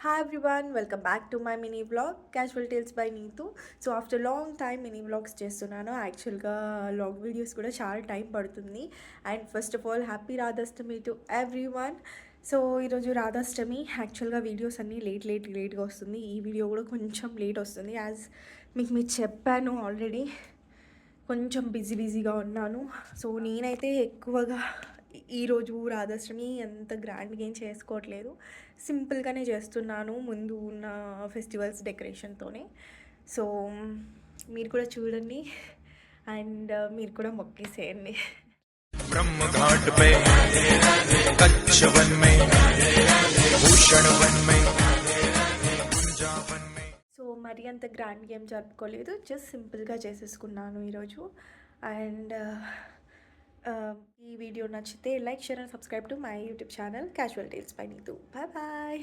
Hi everyone, welcome back to my mini vlog, Casual Tales by Neetu. So after long time mini vlogs చేస్తున్నాను. యాక్చువల్గా log videos కూడా చాలా time పడుతుంది. And first of all happy Radhashtami to every one. So ఈరోజు రాధాష్టమి. యాక్చువల్గా videos అన్నీ లేట్గా వస్తుంది. ఈ వీడియో కూడా కొంచెం లేట్ వస్తుంది. యాజ్ మీకు చెప్పాను ఆల్రెడీ, కొంచెం బిజీగా ఉన్నాను. సో నేనైతే ఎక్కువగా ఈరోజు రాధాష్టమి అంత గ్రాండ్గా ఏం చేసుకోవట్లేదు, సింపుల్గానే చేస్తున్నాను ముందు ఉన్న ఫెస్టివల్స్ డెకరేషన్తోనే. సో మీరు కూడా చూడండి అండ్ మీరు కూడా మొక్కేసేయండి. ब्रह्म घाट पे कच्छ वन में भूषण वन में సో మరి అంత గ్రాండ్గా ఏం జరుపుకోలేదు, జస్ట్ సింపుల్గా చేసేసుకున్నాను ఈరోజు. అండ్ ఈ వీడియో నచ్చితే like, share and subscribe to my YouTube channel casual tales by Neetu. Bye bye.